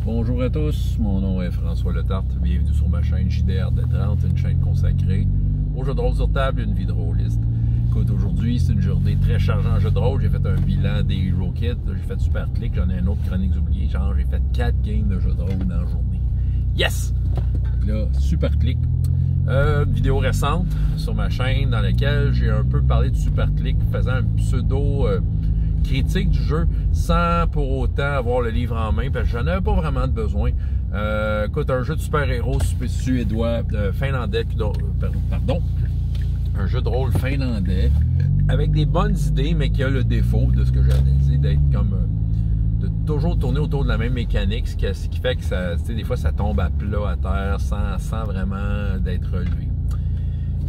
Bonjour à tous, mon nom est François Letarte, bienvenue sur ma chaîne JDR de 30, une chaîne consacrée aux jeux de rôle sur table et une vie de rôliste. Écoute, aujourd'hui c'est une journée très chargée en jeux de rôle, j'ai fait un bilan des Hero Kit, j'ai fait Super Click, j'en ai un autre chronique oublié, genre j'ai fait 4 games de jeux de rôle dans la journée. Yes! Là, Super Click. Une vidéo récente sur ma chaîne dans laquelle j'ai un peu parlé de Super Click, faisant un pseudo critique du jeu sans pour autant avoir le livre en main parce que j'en avais pas vraiment de besoin. Écoute, un jeu de super-héros suédois, finlandais, pardon, un jeu de rôle finlandais avec des bonnes idées mais qui a le défaut de ce que j'ai analysé d'être comme de toujours tourner autour de la même mécanique, ce qui fait que ça, des fois ça tombe à plat à terre sans vraiment d'être relevé.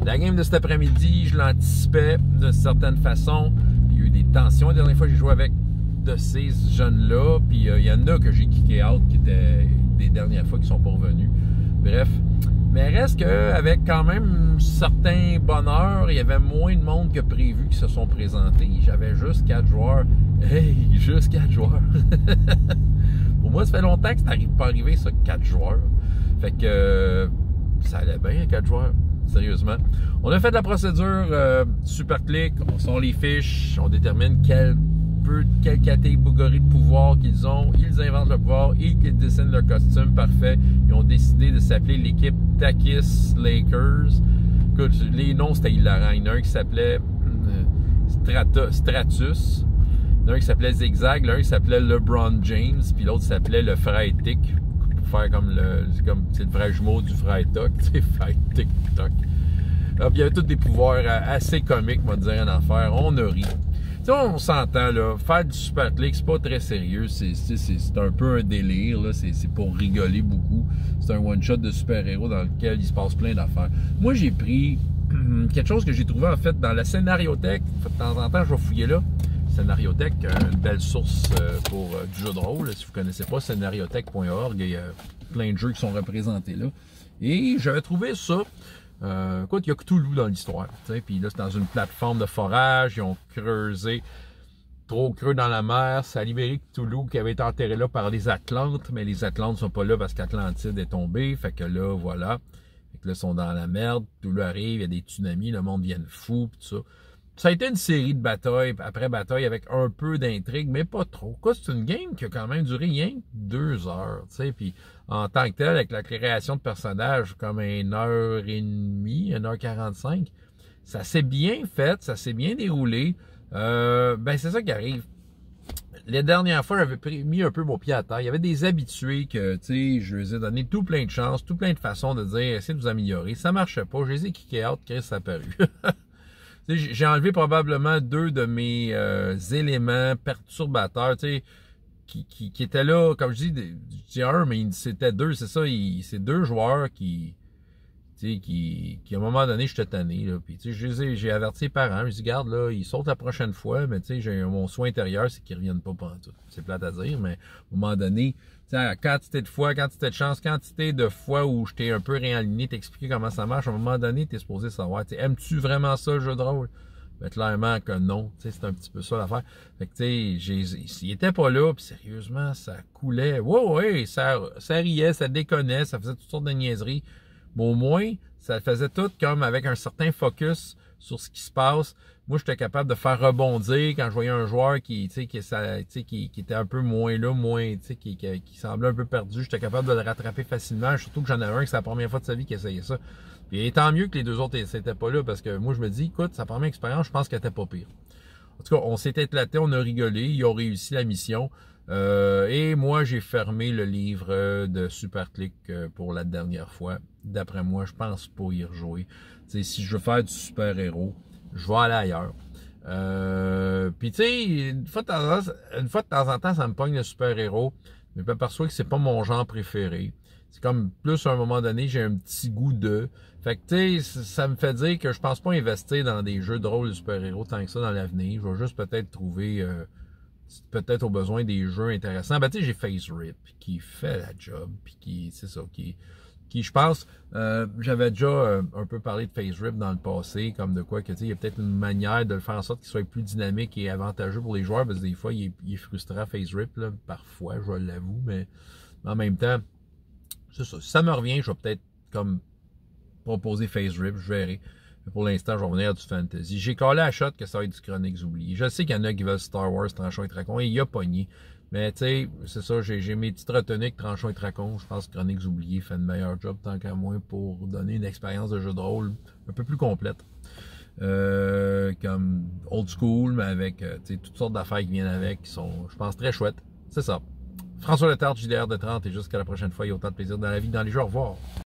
La game de cet après-midi, je l'anticipais d'une certaine façon. Il y a eu des tensions la dernière fois que j'ai joué avec de ces jeunes-là. Puis il y en a que j'ai kické out qui étaient des dernières fois qui sont pas revenus. Bref. Mais reste qu'avec quand même certains bonheurs, il y avait moins de monde que prévu qui se sont présentés. J'avais juste 4 joueurs. Hey, juste 4 joueurs. Pour moi, ça fait longtemps que ça n'arrive pas arrivé, ça, 4 joueurs. Fait que ça allait bien, 4 joueurs. Sérieusement. On a fait la procédure Super Click, on sort les fiches, on détermine quelle catégorie de pouvoir qu'ils ont, ils inventent le pouvoir, ils dessinent leur costume, parfait. Ils ont décidé de s'appeler l'équipe Takis Lakers. Écoute, les noms c'était hilarant. Il y en a un qui s'appelait Stratus, il y en a un qui s'appelait Zigzag, l'un qui s'appelait LeBron James, puis l'autre s'appelait le frère Tic. Faire comme c'est le vrai jumeau du frère Toc, c'est frère Tic Toc. Il y avait tous des pouvoirs assez comiques, on va dire en affaire. On a ri. T'sais, on s'entend, là, faire du Super Click, c'est pas très sérieux, c'est un peu un délire, là, c'est pour rigoler beaucoup. C'est un one-shot de super-héros dans lequel il se passe plein d'affaires. Moi, j'ai pris quelque chose que j'ai trouvé, en fait, dans la scénariothèque. De temps en temps, je vais fouiller là. Scénariothèque, une belle source pour du jeu de rôle. Si vous ne connaissez pas, scénariothèque.org, il y a plein de jeux qui sont représentés là. Et j'avais trouvé ça. Écoute, il y a Cthulhu dans l'histoire. Puis là, c'est dans une plateforme de forage. Ils ont creusé trop creux dans la mer. Ça a libéré Cthulhu qui avait été enterré là par les Atlantes. Mais les Atlantes ne sont pas là parce qu'Atlantide est tombée. Fait que là, voilà. Fait que là, ils sont dans la merde. Cthulhu arrive, il y a des tsunamis, le monde vient fou, pis tout ça. Ça a été une série de batailles après bataille avec un peu d'intrigue, mais pas trop. Quoi, c'est une game qui a quand même duré rien que 2 heures, tu sais, puis en tant que tel, avec la création de personnages comme 1h30, 1h45, ça s'est bien fait, ça s'est bien déroulé. Ben c'est ça qui arrive. Les dernières fois, j'avais mis un peu mon pied à terre. Il y avait des habitués que, tu sais, je les ai donné tout plein de chances, tout plein de façons de dire, essayez de vous améliorer. Ça marchait pas, je les ai kické out, Chris a apparu. J'ai enlevé probablement 2 de mes éléments perturbateurs, tu sais, qui étaient là, comme je dis un, mais c'était 2, c'est ça, c'est 2 joueurs qui à un moment donné, j'étais tanné, là, puis tu sais, j'ai averti les parents, je dis, garde, là, ils sautent la prochaine fois, mais tu sais, j'ai mon soin intérieur, c'est qu'ils reviennent pas pantoute. C'est plate à dire, mais à un moment donné, tu sais, quantité de fois, quantité de chance, quantité de fois où je t'ai un peu réaligné, t'expliquer comment ça marche, à un moment donné, t'es supposé savoir, tu sais, aimes-tu vraiment ça, le jeu de rôle? Ben, clairement que non, tu sais, c'est un petit peu ça l'affaire. Fait que, tu sais, s'il était pas là, puis sérieusement, ça coulait, ouais, ça riait, ça déconnait, ça faisait toutes sortes de niaiseries. Mais au moins, ça faisait tout comme avec un certain focus sur ce qui se passe. Moi, j'étais capable de faire rebondir quand je voyais un joueur qui était un peu moins là, qui semblait un peu perdu. J'étais capable de le rattraper facilement, surtout que j'en avais un que c'est la première fois de sa vie qui essayait ça. Puis tant mieux que les 2 autres n'étaient pas là, parce que moi, je me dis, écoute, sa première expérience, je pense qu'elle était pas pire. En tout cas, on s'est éclaté, on a rigolé, ils ont réussi la mission. Et moi, j'ai fermé le livre de Super Click pour la dernière fois. D'après moi, je pense pas y rejouer. T'sais, si je veux faire du super-héros, je vais aller ailleurs. Puis tu sais, une fois de temps en temps, ça me pogne le super-héros. Mais je m'aperçois que c'est pas mon genre préféré. C'est comme plus à un moment donné, j'ai un petit goût de. Fait que tu sais, ça me fait dire que je pense pas investir dans des jeux de rôle de super-héros tant que ça dans l'avenir. Je vais juste peut-être trouver peut-être au besoin des jeux intéressants. Ben tu sais, j'ai Face Rip qui fait la job, puis qui, c'est ça, qui je pense, j'avais déjà un peu parlé de Face Rip dans le passé, comme de quoi que tu sais, il y a peut-être une manière de le faire en sorte qu'il soit plus dynamique et avantageux pour les joueurs, parce que des fois, il est frustrant Face Rip, là, parfois, je l'avoue, mais Mais en même temps, c'est ça. Si ça me revient, je vais peut-être comme proposer Face Rip, je verrai. Mais pour l'instant, je vais revenir à du fantasy. J'ai collé à shot que ça va être du Chroniques oubliées. Je sais qu'il y en a qui veulent Star Wars, Tranchon et Tracon, et il y a pogné. Mais tu sais, c'est ça, j'ai mes petites retoniques, Tranchon et Tracon. Je pense que Chroniques oubliées fait une meilleure job tant qu'à moi pour donner une expérience de jeu de rôle un peu plus complète. Comme old school, mais avec toutes sortes d'affaires qui viennent avec, qui sont, je pense, très chouettes. C'est ça. François Letarte, JDR de 30, et jusqu'à la prochaine fois, il y a autant de plaisir dans la vie, dans les jeux. Au revoir.